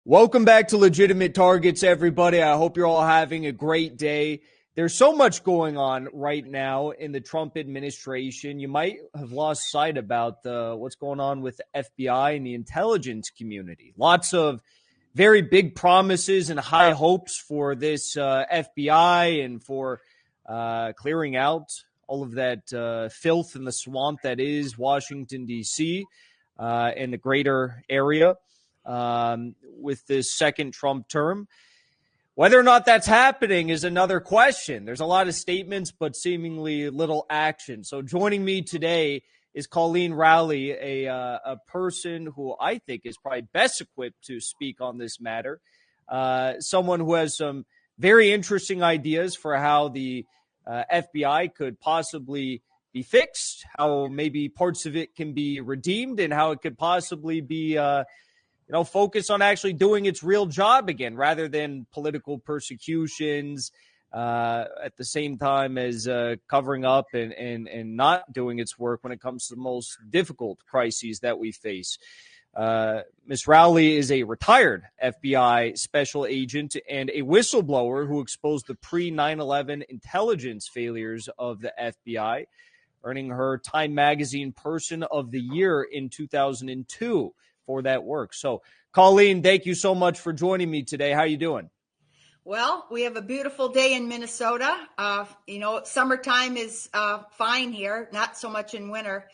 Welcome back to Legitimate Targets, everybody. I hope you're all having a great day. There's so much going on right now in the Trump administration. You might have lost sight about what's going on with the FBI and the intelligence community. Lots of very big promises and high hopes for this FBI and for clearing out all of that filth in the swamp that is Washington, D.C. And the greater area. With this second Trump term. Whether or not that's happening is another question. There's a lot of statements, but seemingly little action. So joining me today is Colleen Rowley, a person who I think is probably best equipped to speak on this matter. Someone who has some very interesting ideas for how the FBI could possibly be fixed, how maybe parts of it can be redeemed, and how it could possibly be focus on actually doing its real job again, rather than political persecutions at the same time as covering up and not doing its work when it comes to the most difficult crises that we face. Ms. Rowley is a retired FBI special agent and a whistleblower who exposed the pre-9/11 intelligence failures of the FBI, earning her Time Magazine Person of the Year in 2002. For that work. So, Colleen, thank you so much for joining me today. How are you doing? Well, we have a beautiful day in Minnesota. Summertime is fine here, not so much in winter.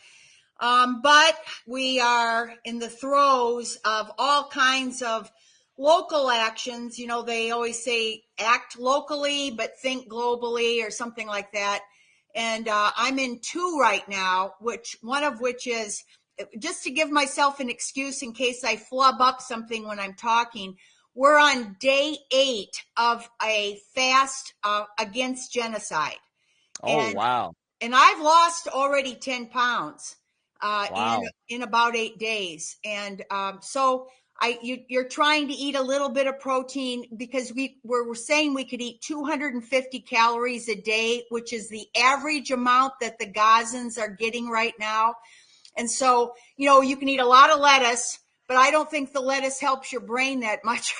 But we are in the throes of all kinds of local actions. You know, they always say act locally, but think globally or something like that. And I'm in two right now, one of which is, just to give myself an excuse in case I flub up something when I'm talking, we're on day 8 of a fast against genocide. Wow. And I've lost already 10 pounds wow. in about 8 days. And so you're trying to eat a little bit of protein because we're saying we could eat 250 calories a day, which is the average amount that the Gazans are getting right now. And so, you can eat a lot of lettuce, but I don't think the lettuce helps your brain that much.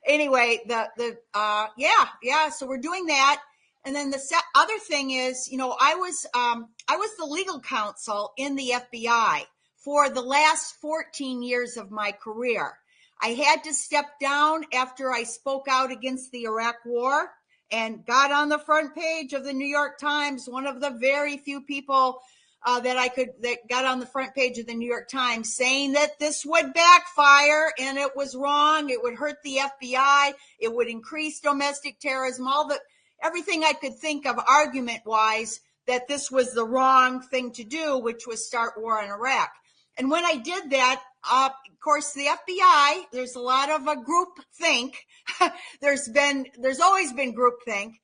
Anyway, so we're doing that. And then the other thing is, I was the legal counsel in the FBI for the last 14 years of my career. I had to step down after I spoke out against the Iraq War and got on the front page of the New York Times, one of the very few people that got on the front page of the New York Times saying that this would backfire and it was wrong. It would hurt the FBI. It would increase domestic terrorism, everything I could think of argument wise that this was the wrong thing to do, which was start war in Iraq. And when I did that, of course, the FBI, there's a lot of group think. There's always been group think.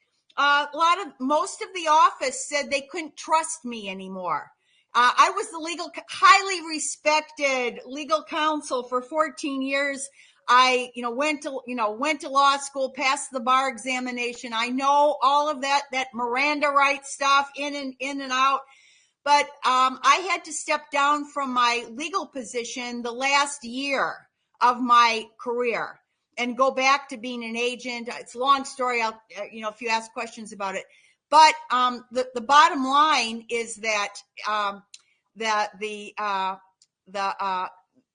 Most of the office said they couldn't trust me anymore. I was the highly respected legal counsel for 14 years. I, went to law school, passed the bar examination. I know all of that Miranda rights stuff in and out. But, I had to step down from my legal position the last year of my career and go back to being an agent. It's a long story. If you ask questions about it, but the bottom line is that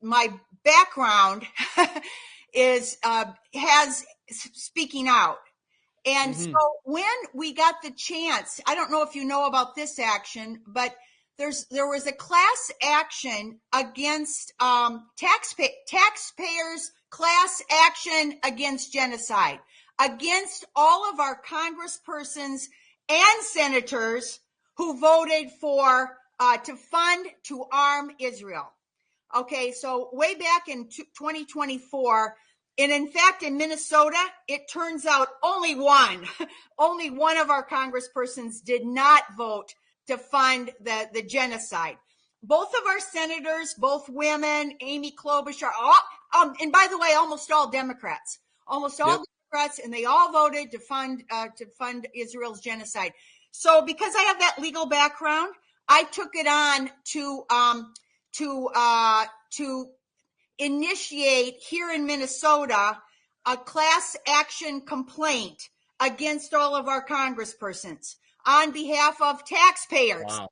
my background is has speaking out, and so when we got the chance, I don't know if you know about this action, but there was a class action against taxpayers. Class action against genocide, against all of our congresspersons and senators who voted for to arm Israel. Okay, so way back in 2024, and in fact in Minnesota, it turns out only one of our congresspersons did not vote to fund the genocide. Both of our senators, both women, Amy Klobuchar, and by the way, almost all Democrats, and they all voted to fund Israel's genocide. So because I have that legal background, I took it on to initiate here in Minnesota a class action complaint against all of our congresspersons on behalf of taxpayers. Wow.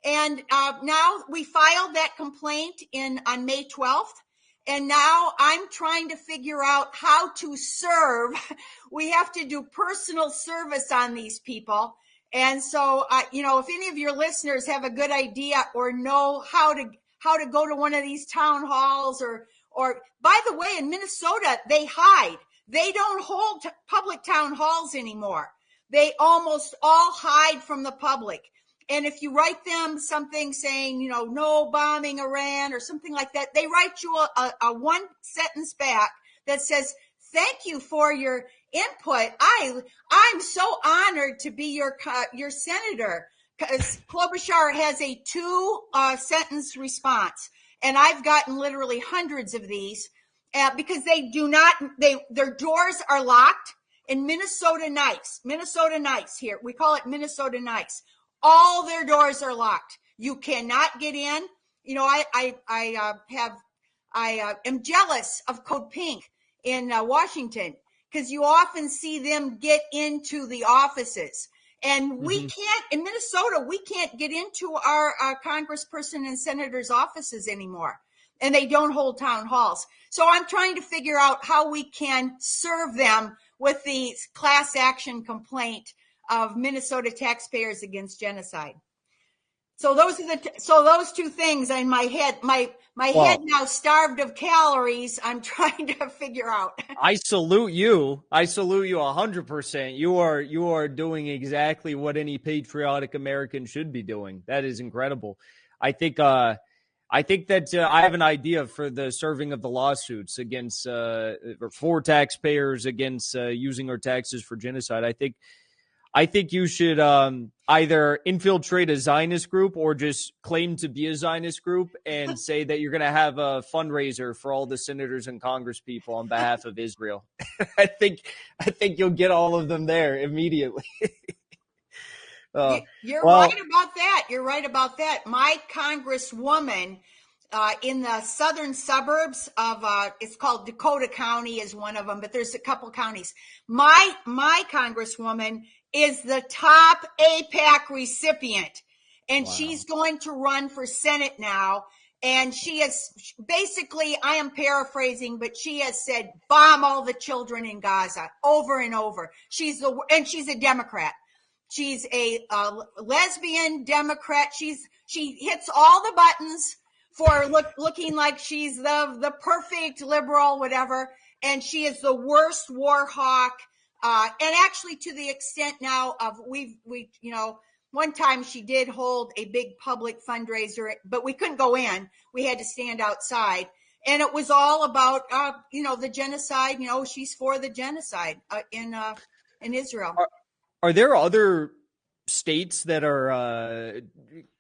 And now we filed that complaint on May 12th. And now I'm trying to figure out how to serve. We have to do personal service on these people. And so, if any of your listeners have a good idea or know how to go to one of these town halls or by the way, in Minnesota, they hide. They don't hold public town halls anymore. They almost all hide from the public. And if you write them something saying, no bombing Iran or something like that, they write you a one sentence back that says, thank you for your input. I'm so honored to be your senator, because Klobuchar has a 2-sentence response. And I've gotten literally hundreds of these because their doors are locked. In Minnesota Nice here, we call it Minnesota Nice. All their doors are locked. You cannot get in. I am jealous of Code Pink in Washington, because you often see them get into the offices. And we can't, in Minnesota, we can't get into our congressperson and senators' offices anymore. And they don't hold town halls. So I'm trying to figure out how we can serve them with the class action complaint of Minnesota taxpayers against genocide. So those two things in my head, my head now starved of calories, I'm trying to figure out. I salute you 100%. You are doing exactly what any patriotic American should be doing. That is incredible. I think that I have an idea for the serving of the lawsuits against for taxpayers against using our taxes for genocide. I think you should either infiltrate a Zionist group or just claim to be a Zionist group and say that you're going to have a fundraiser for all the senators and Congress people on behalf of Israel. I think you'll get all of them there immediately. You're right about that. You're right about that. My congresswoman in the southern suburbs of it's called Dakota County is one of them, but there's a couple counties. My congresswoman is the top AIPAC recipient, and she's going to run for Senate now. And she has basically, I am paraphrasing, but she has said, bomb all the children in Gaza over and over. She's a Democrat. She's a lesbian Democrat. She hits all the buttons for looking like she's the perfect liberal, whatever. And she is the worst war hawk. And actually, to the extent now of one time she did hold a big public fundraiser, but we couldn't go in. We had to stand outside. And it was all about, the genocide. She's for the genocide in Israel. Are there other states that are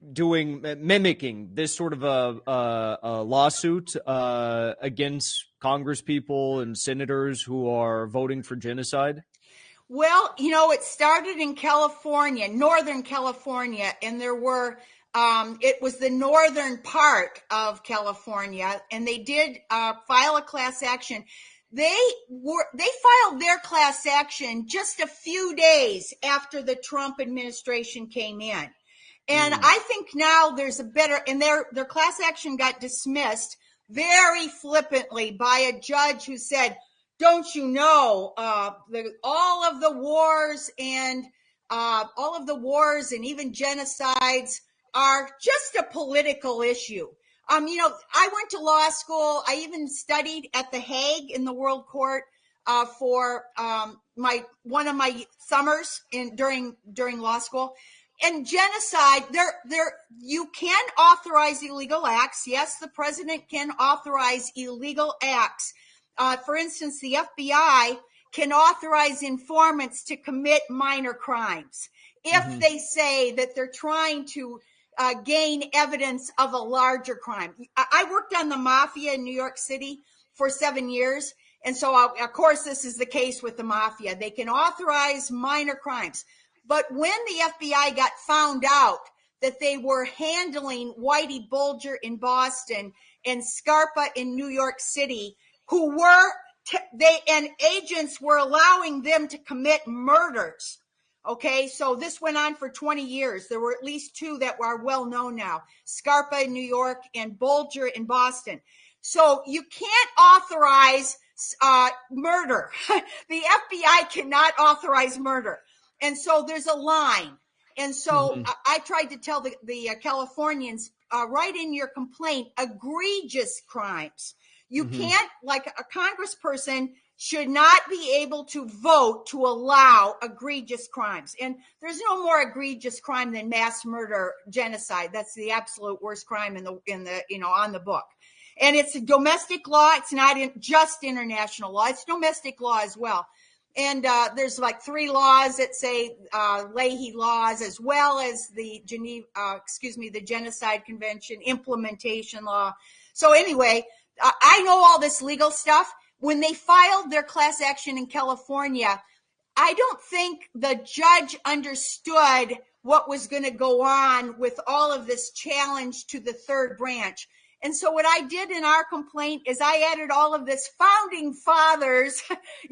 mimicking this sort of a lawsuit against Congresspeople and senators who are voting for genocide? Well, it started in California, Northern California, and there were, it was the northern part of California, and they did file a class action. They filed their class action just a few days after the Trump administration came in. And I think now there's and their class action got dismissed very flippantly by a judge who said, don't you know, all of the wars and even genocides are just a political issue. I went to law school. I even studied at The Hague in the World Court for one of my summers during law school. And genocide, you can authorize illegal acts. Yes, the president can authorize illegal acts. For instance, the FBI can authorize informants to commit minor crimes if they say that they're trying to gain evidence of a larger crime. I worked on the mafia in New York City for 7 years. And so, of course, this is the case with the mafia. They can authorize minor crimes. But when the FBI got found out that they were handling Whitey Bulger in Boston and Scarpa in New York City, who were and agents were allowing them to commit murders. Okay, so this went on for 20 years. There were at least two that are well known now: Scarpa in New York and Bulger in Boston. So you can't authorize murder. The FBI cannot authorize murder. And so there's a line. And so I tried to tell the Californians, write in your complaint, egregious crimes. You can't, like a congressperson should not be able to vote to allow egregious crimes. And there's no more egregious crime than mass murder, genocide. That's the absolute worst crime in the on the book. And it's a domestic law. It's not just international law. It's domestic law as well. And there's like 3 laws that say Leahy laws, as well as the the Genocide Convention implementation law. So anyway, I know all this legal stuff. When they filed their class action in California, I don't think the judge understood what was going to go on with all of this challenge to the third branch. And so what I did in our complaint is I added all of this founding fathers,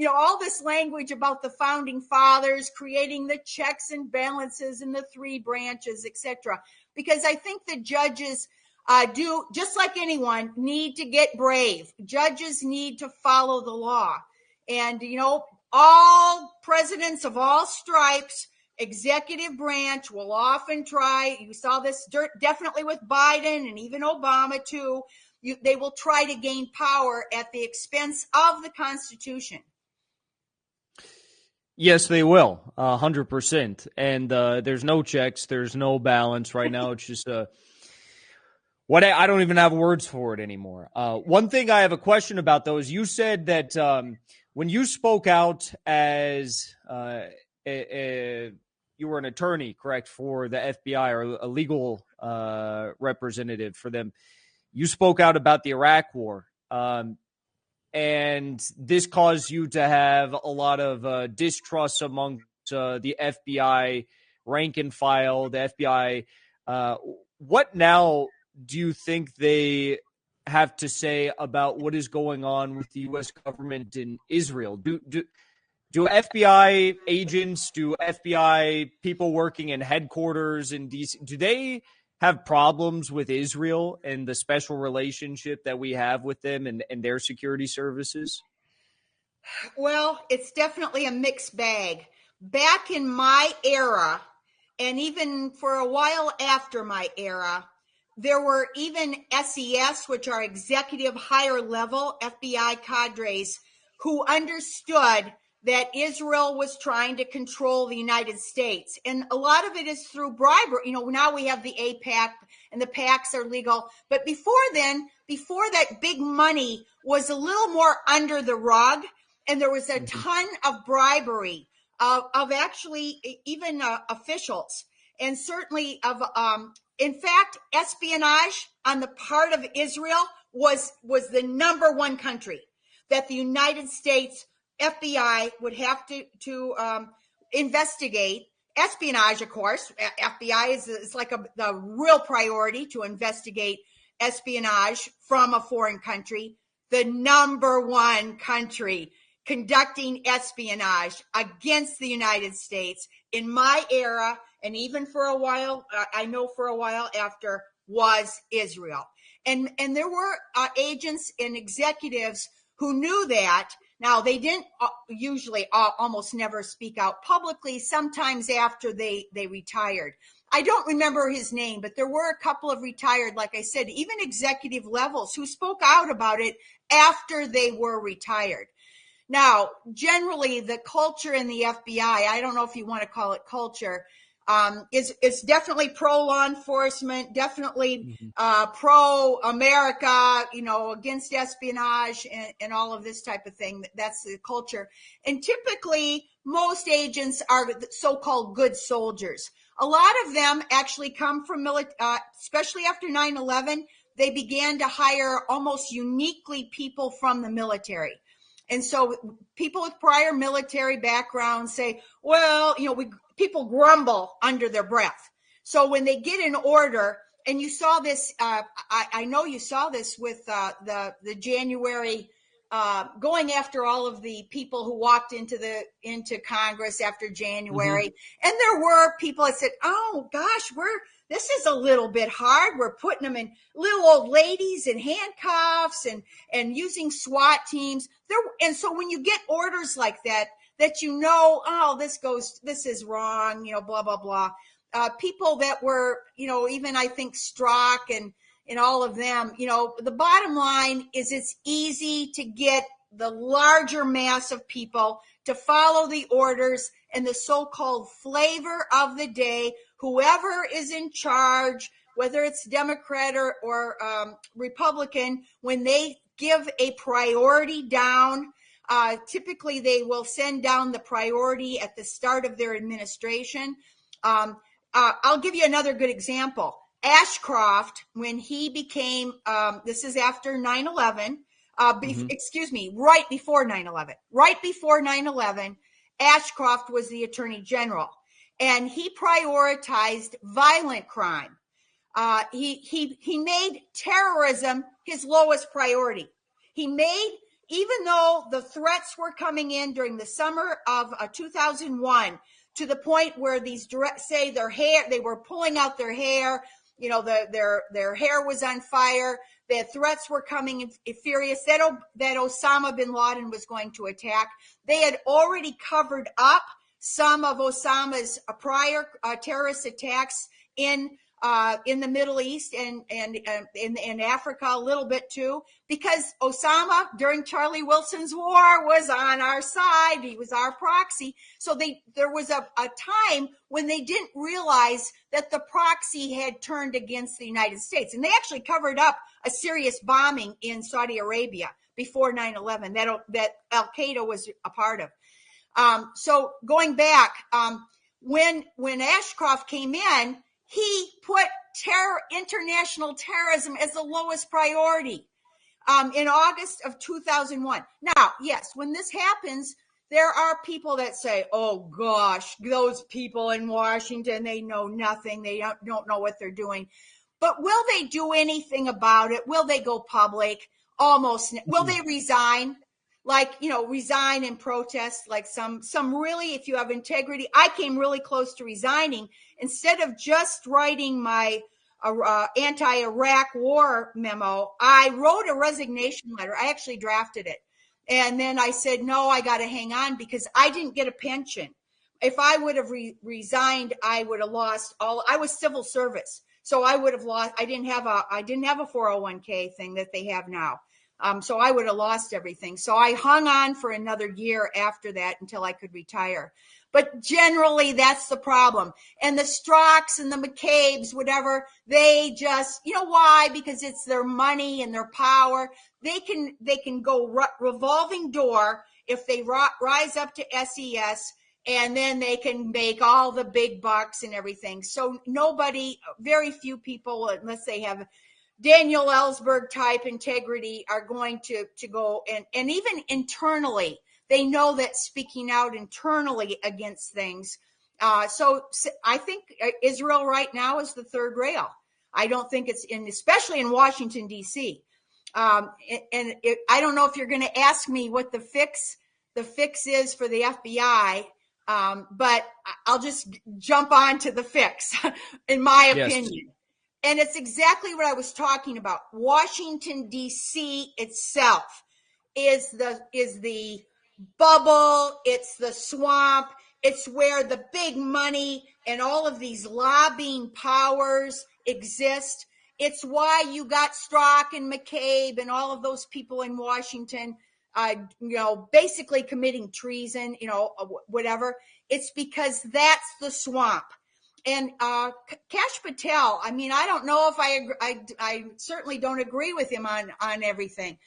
all this language about the founding fathers, creating the checks and balances in the 3 branches, etc. Because I think the judges do, just like anyone, need to get brave. Judges need to follow the law. And, all presidents of all stripes, executive branch will often try. You saw this definitely with Biden and even Obama too. They will try to gain power at the expense of the Constitution. Yes, they will, 100%. And there's no checks, there's no balance right now. It's just I don't even have words for it anymore. One thing I have a question about, though, is you said that when you spoke out as you were an attorney, correct, for the FBI, or a legal representative for them, you spoke out about the Iraq War. And this caused you to have a lot of distrust amongst the FBI rank and file, the FBI. What now do you think they have to say about what is going on with the U.S. government in Israel? Do FBI agents, do FBI people working in headquarters in D.C., do they have problems with Israel and the special relationship that we have with them and their security services? Well, it's definitely a mixed bag. Back in my era, and even for a while after my era, there were even SES, which are executive higher level FBI cadres, who understood that Israel was trying to control the United States. And a lot of it is through bribery. Now we have the AIPAC and the PACs are legal. But before that, big money was a little more under the rug. And there was a ton of bribery of actually even officials, and certainly of, in fact, espionage on the part of Israel was the number one country that the United States FBI would have to investigate. Espionage, of course. FBI is like the real priority to investigate espionage from a foreign country. The number one country conducting espionage against the United States in my era, and even for a while, I know for a while after, was Israel. And there were agents and executives who knew that. Now, they didn't usually almost never speak out publicly, sometimes after they retired. I don't remember his name, but there were a couple of retired, like I said, even executive levels who spoke out about it after they were retired. Now, generally, the culture in the FBI, I don't know if you want to call it culture, is definitely pro law enforcement, definitely pro America, against espionage and all of this type of thing. That's the culture. And typically, most agents are so-called good soldiers. A lot of them actually come from especially after 9/11, they began to hire almost uniquely people from the military. And so people with prior military backgrounds say, well, people grumble under their breath. So when they get an order, and you saw this. I know you saw this with the January going after all of the people who walked into Congress after January, and there were people that said, "Oh gosh, this is a little bit hard. We're putting them in little old ladies in handcuffs and using SWAT teams." And so when you get orders like that you know, oh, this is wrong, blah blah blah. People that were, even I think Strzok and all of them, the bottom line is it's easy to get the larger mass of people to follow the orders and the so-called flavor of the day. Whoever is in charge, whether it's Democrat or Republican, when they give a priority down, typically they will send down the priority at the start of their administration. I'll give you another good example. Ashcroft, when he became, this is after 9/11, excuse me, right before 9/11. Right before 9/11, Ashcroft was the Attorney General, and he prioritized violent crime. He made terrorism his lowest priority. Even though the threats were coming in during the summer of 2001, to the point where these say their hair, they were pulling out their hair, their hair was on fire. The threats were coming furious that Osama bin Laden was going to attack. They had already covered up some of Osama's prior terrorist attacks in the Middle East and in Africa a little bit too, because Osama during Charlie Wilson's war was on our side. He was our proxy. So there was a time when they didn't realize that the proxy had turned against the United States. And they actually covered up a serious bombing in Saudi Arabia before 9/11 that Al-Qaeda was a part of. So going back, when Ashcroft came in, he put international terrorism as the lowest priority in August of 2001. Now, yes, when this happens, there are people that say, oh, gosh, those people in Washington, they know nothing. They don't know what they're doing. But will they do anything about it? Will they go public? Almost. Will they resign? Resign and protest, like some really, if you have integrity. I came really close to resigning. Instead of just writing my anti-Iraq war memo, I wrote a resignation letter. I actually drafted it. And then I said, no, I got to hang on because I didn't get a pension. If I would have resigned, I would have lost I was civil service. So I would have lost, I didn't have a 401k thing that they have now. So I would have lost everything. So I hung on for another year after that until I could retire. But generally, that's the problem. And the Strzoks and the McCabe's, whatever, they just, why? Because it's their money and their power. They can go revolving door if they rise up to SES, and then they can make all the big bucks and everything. So very few people, unless they have Daniel Ellsberg type integrity, are going to go and even internally, they know that speaking out internally against things. So I think Israel right now is the third rail. I don't think it's especially in Washington, D.C. I don't know if you're going to ask me what the fix is for the FBI, but I'll just jump on to the fix, in my opinion. Yes. And it's exactly what I was talking about. Washington, D.C. itself is the bubble. It's the swamp. It's where the big money and all of these lobbying powers exist. It's why you got Strzok and McCabe and all of those people in Washington, basically committing treason, whatever. It's because that's the swamp. And Kash Patel, I mean, I don't know if I certainly don't agree with him on everything.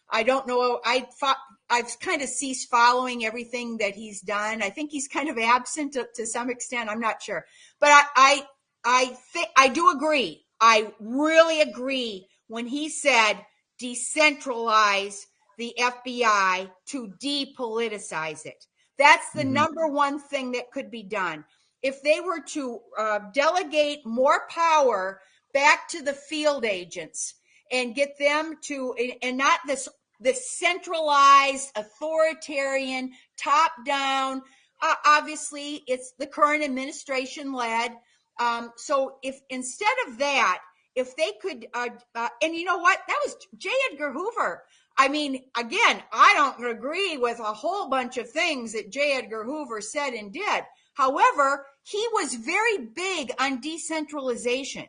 I don't know. I've kind of ceased following everything that he's done. I think he's kind of absent to some extent. I'm not sure, but I think I do agree. I really agree when he said decentralize the FBI to depoliticize it. That's the number one thing that could be done. If they were to delegate more power back to the field agents and get them to, and not this centralized, authoritarian, top down. Obviously, it's the current administration led. So if instead of that, if they could, and you know what, that was J. Edgar Hoover. I mean, again, I don't agree with a whole bunch of things that J. Edgar Hoover said and did. However, he was very big on decentralization.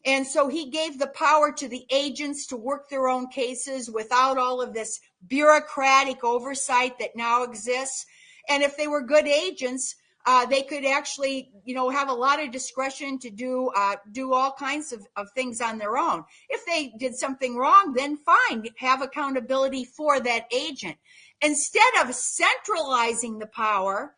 And so he gave the power to the agents to work their own cases without all of this bureaucratic oversight that now exists. And if they were good agents, they could actually, have a lot of discretion to do all kinds of things on their own. If they did something wrong, then fine, have accountability for that agent. Instead of centralizing the power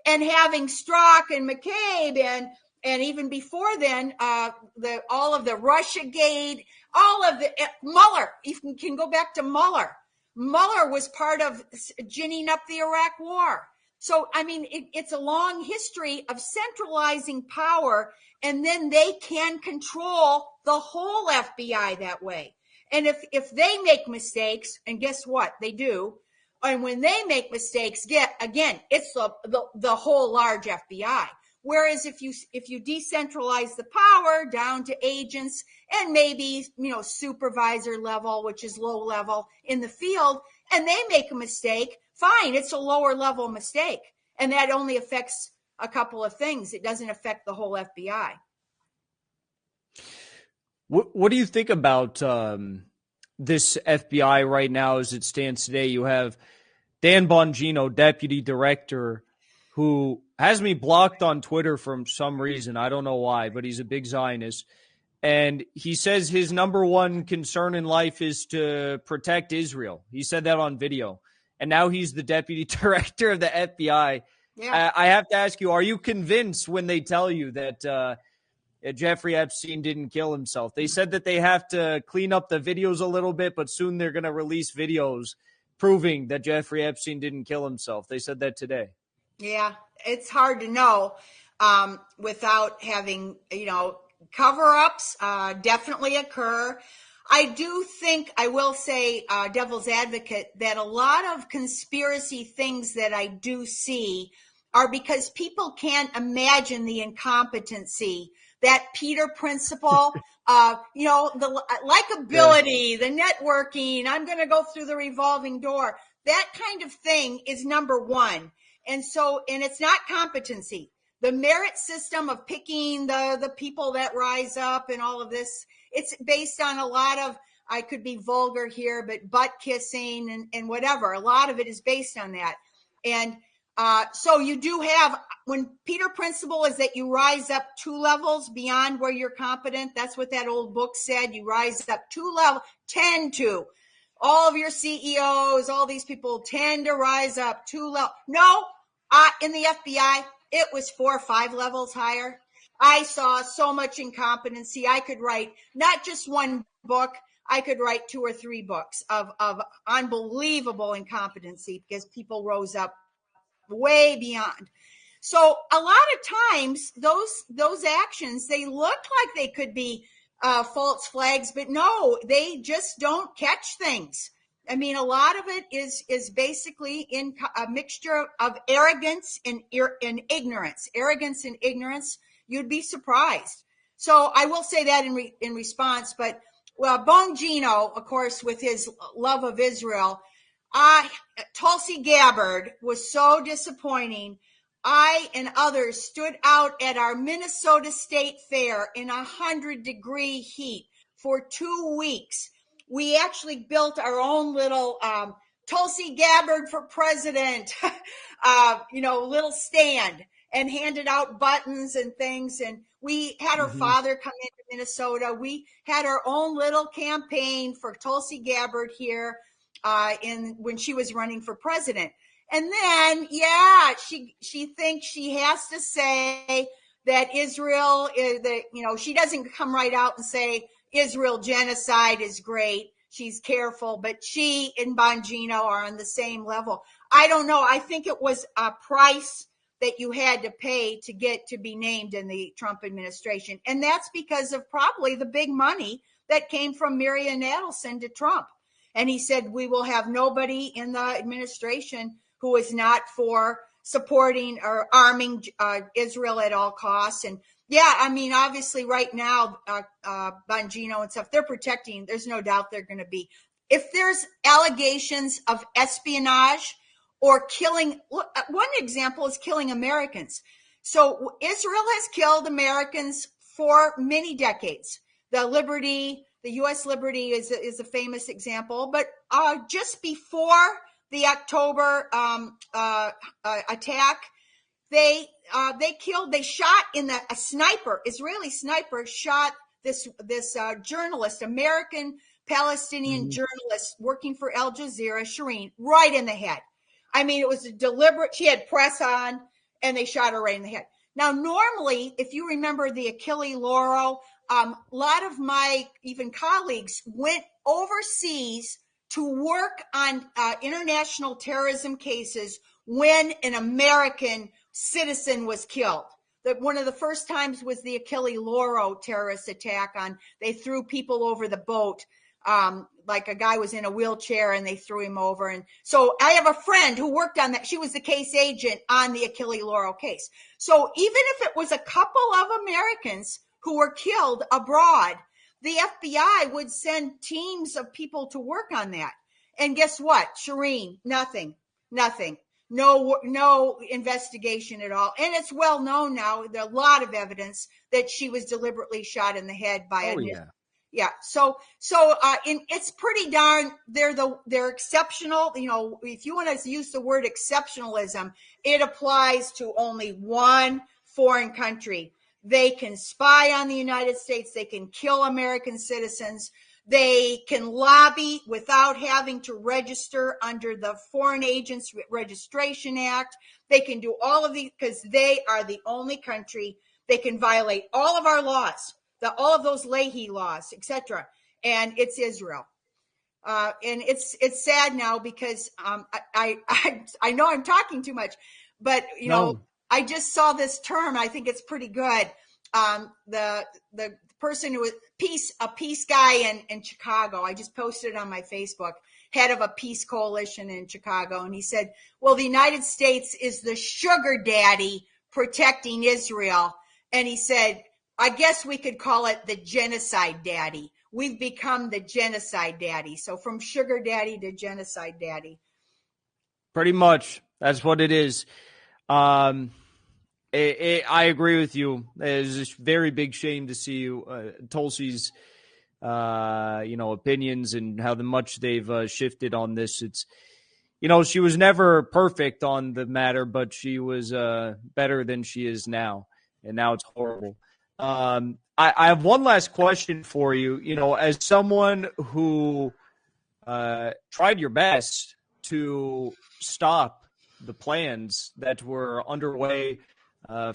and having Strzok and McCabe and even before then, all of the Russiagate, all of the Mueller, you can go back to Mueller. Mueller was part of ginning up the Iraq War. So, I mean, it's a long history of centralizing power, and then they can control the whole FBI that way. And if they make mistakes, and guess what? They do. And when they make mistakes, it's the whole large FBI. Whereas if you decentralize the power down to agents and maybe, supervisor level, which is low level in the field, and they make a mistake, fine, it's a lower level mistake. And that only affects a couple of things. It doesn't affect the whole FBI. What do you think about this FBI right now as it stands today? You have Dan Bongino, deputy director, who has me blocked on Twitter for some reason. I don't know why, but he's a big Zionist. And he says his number one concern in life is to protect Israel. He said that on video. And now he's the deputy director of the FBI. Yeah. I have to ask you, are you convinced when they tell you that Jeffrey Epstein didn't kill himself? They said that they have to clean up the videos a little bit, but soon they're going to release videos proving that Jeffrey Epstein didn't kill himself. They said that today. Yeah, it's hard to know without having, cover-ups definitely occur. I do think, I will say, devil's advocate, that a lot of conspiracy things that I do see are because people can't imagine the incompetency, that Peter principle, the likability, the networking, I'm going to go through the revolving door. That kind of thing is number one. And it's not competency. The merit system of picking the people that rise up and all of this, it's based on a lot of, I could be vulgar here, but butt kissing and whatever. A lot of it is based on that. And so you do have, when Peter principle is that you rise up 2 levels beyond where you're competent. That's what that old book said. You rise up 2 levels, tend to. All of your CEOs, all these people tend to rise up 2 levels. No, in the FBI, it was 4 or 5 levels higher. I saw so much incompetency. I could write not just one book. I could write 2 or 3 books of unbelievable incompetency because people rose up way beyond. So a lot of times those actions, they look like they could be false flags, but no, they just don't catch things. I mean, a lot of it is basically in a mixture of arrogance and ignorance. Arrogance and ignorance, you'd be surprised. So I will say that in response, but Bongino, of course, with his love of Israel, Tulsi Gabbard was so disappointing. I and others stood out at our Minnesota State Fair in 100-degree heat for 2 weeks. We actually built our own little Tulsi Gabbard for president, little stand, and handed out buttons and things. And we had her father come into Minnesota. We had our own little campaign for Tulsi Gabbard here when she was running for president. And then, she thinks she has to say that Israel is she doesn't come right out and say Israel genocide is great. She's careful, but she and Bongino are on the same level. I don't know. I think it was a price that you had to pay to get to be named in the Trump administration. And that's because of probably the big money that came from Marian Adelson to Trump. And he said, we will have nobody in the administration who is not for supporting or arming Israel at all costs. And yeah, I mean, obviously right now, Bongino and stuff, they're protecting. There's no doubt they're going to be. If there's allegations of espionage or killing, one example is killing Americans. So Israel has killed Americans for many decades. The U.S. Liberty is a famous example. But just before the October attack, they shot a sniper, Israeli sniper shot this journalist, American Palestinian journalist working for Al Jazeera, Shireen, right in the head. I mean, it was a deliberate, she had press on and they shot her right in the head. Now, normally, if you remember the Achille Lauro, a lot of my even colleagues went overseas to work on international terrorism cases when an American citizen was killed. That one of the first times was the Achille Lauro terrorist attack they threw people over the boat. Like a guy was in a wheelchair and they threw him over. And so I have a friend who worked on that. She was the case agent on the Achille Lauro case. So even if it was a couple of Americans who were killed abroad, the FBI would send teams of people to work on that. And guess what? Shireen, nothing. No investigation at all. And it's well known now, there's a lot of evidence that she was deliberately shot in the head by Yeah. So it's pretty darn, they're exceptional. You know, if you want to use the word exceptionalism, it applies to only one foreign country. They can spy on the United States. They can kill American citizens. They can lobby without having to register under the Foreign Agents Registration Act. They can do all of these because they are the only country. They can violate all of our laws, all of those Leahy laws, etc. And it's Israel. And it's sad now because I know I'm talking too much, but you know, I just saw this term. I think it's pretty good. The person who was a peace guy in Chicago, I just posted it on my Facebook, head of a peace coalition in Chicago. And he said, well, the United States is the sugar daddy protecting Israel. And he said, I guess we could call it the genocide daddy. We've become the genocide daddy. So from sugar daddy to genocide daddy. Pretty much. That's what it is. I agree with you. It's a very big shame to see Tulsi's, opinions and how much they've shifted on this. It's, she was never perfect on the matter, but she was better than she is now. And now it's horrible. I have one last question for you. As someone who tried your best to stop the plans that were underway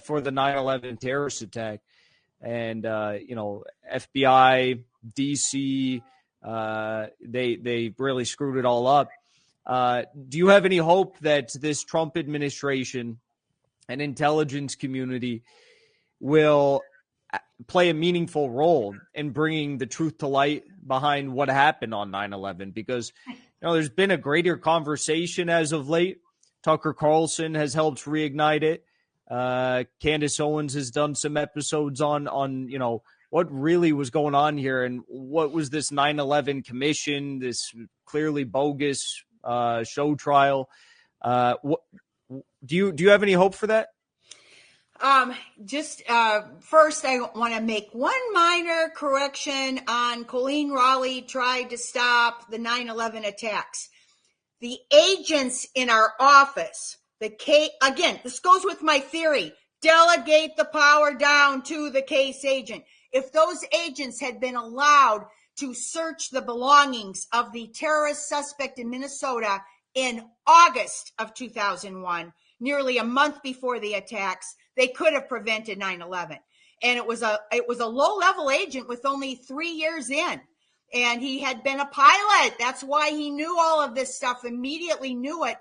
for the 9/11 terrorist attack, and FBI, DC, they really screwed it all up. Do you have any hope that this Trump administration and intelligence community will play a meaningful role in bringing the truth to light behind what happened on 9/11? Because there's been a greater conversation as of late. Tucker Carlson has helped reignite it. Candace Owens has done some episodes on what really was going on here and what was this 9/11 commission, this clearly bogus show trial. Do you have any hope for that? First, I want to make one minor correction on Colleen Raleigh tried to stop the 9/11 attacks. The agents in our office, again, this goes with my theory, delegate the power down to the case agent. If those agents had been allowed to search the belongings of the terrorist suspect in Minnesota in August of 2001, nearly a month before the attacks, they could have prevented 9/11. And it was a low-level agent with only 3 years in. And he had been a pilot. That's why he knew all of this stuff, immediately knew it.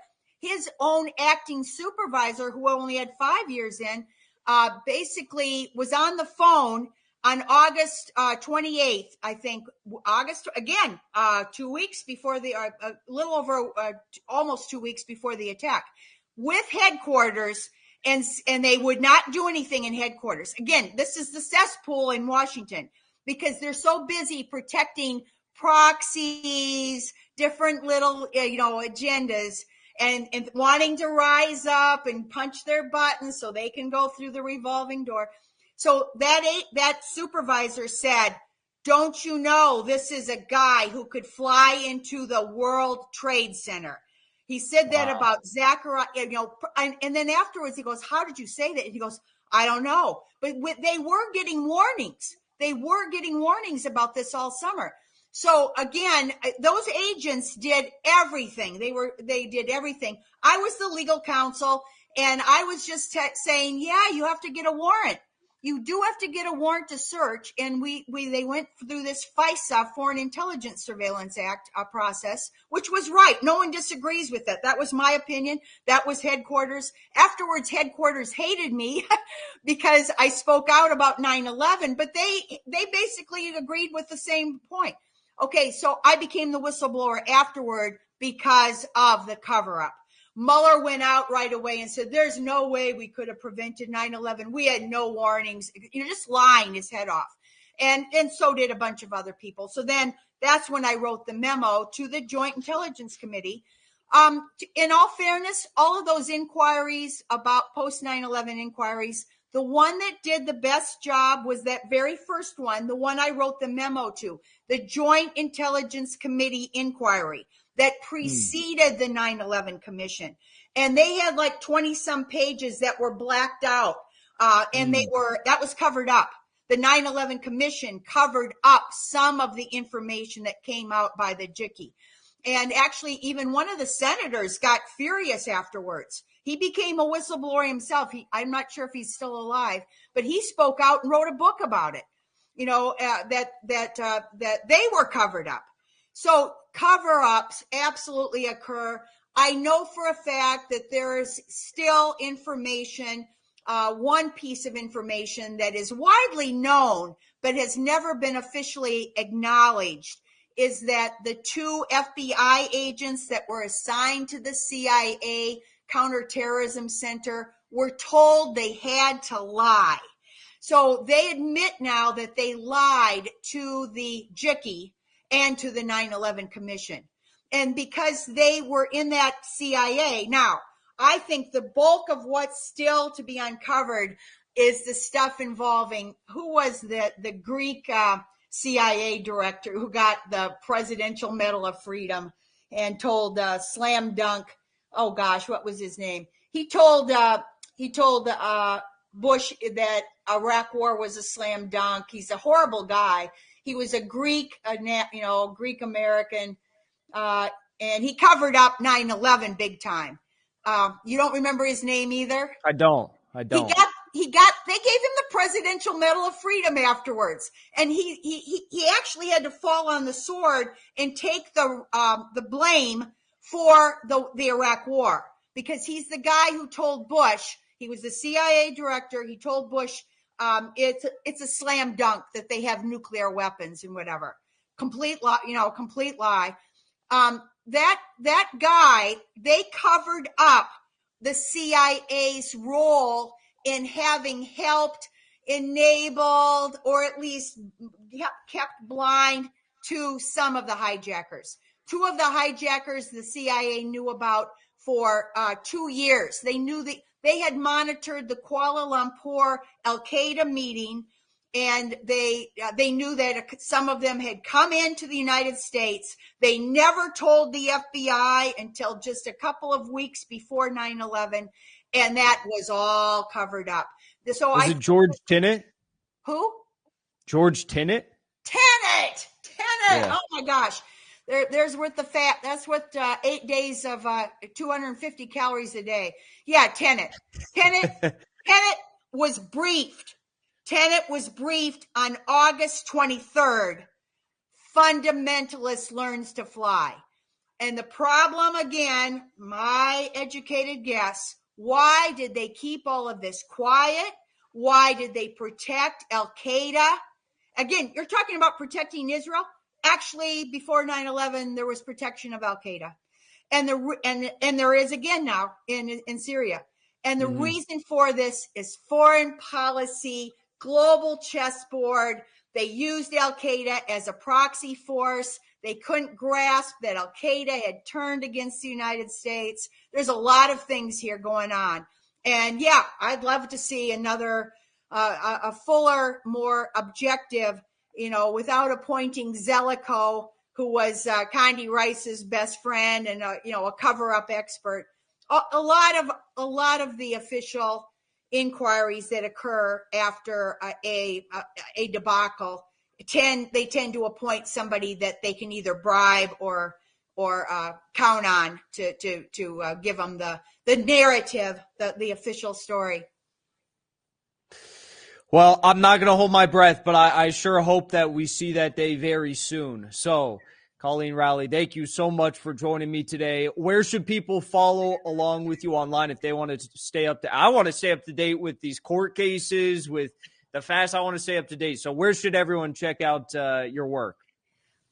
his own acting supervisor, who only had 5 years in, basically was on the phone on August 28th, I think, August, again, 2 weeks before a little over, almost 2 weeks before the attack, with headquarters, and they would not do anything in headquarters. Again, this is the cesspool in Washington, because they're so busy protecting proxies, different little, agendas, and wanting to rise up and punch their buttons so they can go through the revolving door. So that supervisor said, don't you know this is a guy who could fly into the World Trade Center? He said that about Zachariah, and then afterwards he goes, how did you say that? And he goes, I don't know. But they were getting warnings. They were getting warnings about this all summer. So again, those agents did everything. They did everything. I was the legal counsel, and I was just saying, yeah, you have to get a warrant. You do have to get a warrant to search. And they went through this FISA, Foreign Intelligence Surveillance Act process, which was right. No one disagrees with that. That was my opinion. That was headquarters. Afterwards, headquarters hated me because I spoke out about 9/11, but they basically agreed with the same point. Okay, so I became the whistleblower afterward because of the cover-up. Mueller went out right away and said, there's no way we could have prevented 9/11. We had no warnings. Just lying his head off. And so did a bunch of other people. So then that's when I wrote the memo to the Joint Intelligence Committee. In all fairness, all of those inquiries about post 9/11 inquiries, the one that did the best job was that very first one, the one I wrote the memo to, the Joint Intelligence Committee inquiry that preceded the 9/11 Commission. And they had like 20 some pages that were blacked out. And that was covered up. The 9/11 Commission covered up some of the information that came out by the JICI. And actually, even one of the senators got furious afterwards. He became a whistleblower himself. I'm not sure if he's still alive, but he spoke out and wrote a book about it. That they were covered up. So cover-ups absolutely occur. I know for a fact that there is still information, one piece of information that is widely known but has never been officially acknowledged, is that the 2 FBI agents that were assigned to the CIA Counterterrorism Center were told they had to lie. So they admit now that they lied to the JICI and to the 9/11 Commission. And because they were in that CIA, now, I think the bulk of what's still to be uncovered is the stuff involving, who was the Greek CIA director who got the Presidential Medal of Freedom and told Slam Dunk, oh gosh, what was his name? He told Bush that Iraq War was a slam dunk. He's a horrible guy. He was a Greek, Greek American, and he covered up 9/11 big time. You don't remember his name either? I don't. They gave him the Presidential Medal of Freedom afterwards. And he actually had to fall on the sword and take the blame for the Iraq War, because he's the guy who told Bush, he was the CIA director. He told Bush, it's a slam dunk that they have nuclear weapons and whatever. Complete lie, complete lie. That guy, they covered up the CIA's role in having helped, enabled, or at least kept blind to some of the hijackers. 2 of the hijackers the CIA knew about for 2 years. They knew that they had monitored the Kuala Lumpur Al-Qaeda meeting, and they knew that some of them had come into the United States. They never told the FBI until just a couple of weeks before 9/11, and that was all covered up. So was it George Tenet? Who? George Tenet? Tenet! Yeah. Oh my gosh. There's worth the fat. That's what 8 days of 250 calories a day. Yeah, Tenet was briefed. Tenet was briefed on August 23rd. Fundamentalist learns to fly. And the problem, again, my educated guess, why did they keep all of this quiet? Why did they protect Al Qaeda? Again, you're talking about protecting Israel. Actually, before 9/11, there was protection of Al Qaeda, and there is again now in Syria. And the reason for this is foreign policy, global chessboard. They used Al Qaeda as a proxy force. They couldn't grasp that Al Qaeda had turned against the United States. There's a lot of things here going on. And yeah, I'd love to see another, a fuller, more objective, without appointing Zelikow, who was Condi Rice's best friend and a cover-up expert. A lot of the official inquiries that occur after a debacle tend to appoint somebody that they can either bribe or count on to give them the narrative, the official story. Well, I'm not going to hold my breath, but I sure hope that we see that day very soon. So, Colleen Rowley, thank you so much for joining me today. Where should people follow along with you online if they want to stay up to? I want to stay up to date with these court cases, with the fast. I want to stay up to date. So, where should everyone check out your work?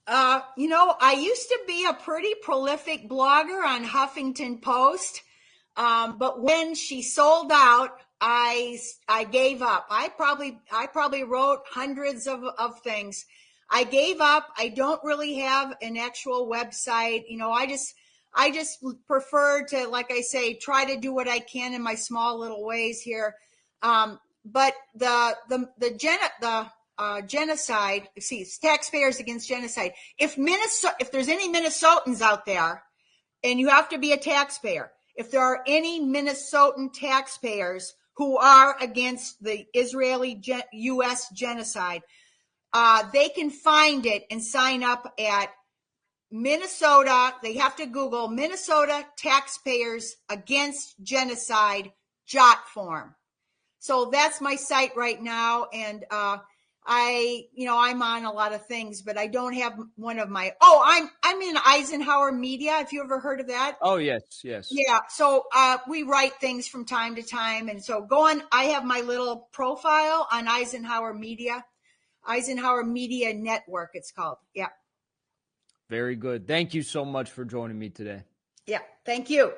I used to be a pretty prolific blogger on Huffington Post, but when she sold out, I gave up. I probably wrote hundreds of things. I gave up. I don't really have an actual website. I just prefer to, like I say, try to do what I can in my small little ways here. But the genocide, taxpayers against genocide. If there's any Minnesotans out there, and you have to be a taxpayer, if there are any Minnesotan taxpayers who are against the Israeli-U.S. genocide, they can find it and sign up at Minnesota. They have to Google Minnesota Taxpayers Against Genocide JotForm. So that's my site right now. And I'm on a lot of things, but I don't have one of my, I'm in Eisenhower Media. If you ever heard of that? Oh, yes. Yeah. So, we write things from time to time. And so I have my little profile on Eisenhower Media Network, it's called. Yeah. Very good. Thank you so much for joining me today. Yeah. Thank you.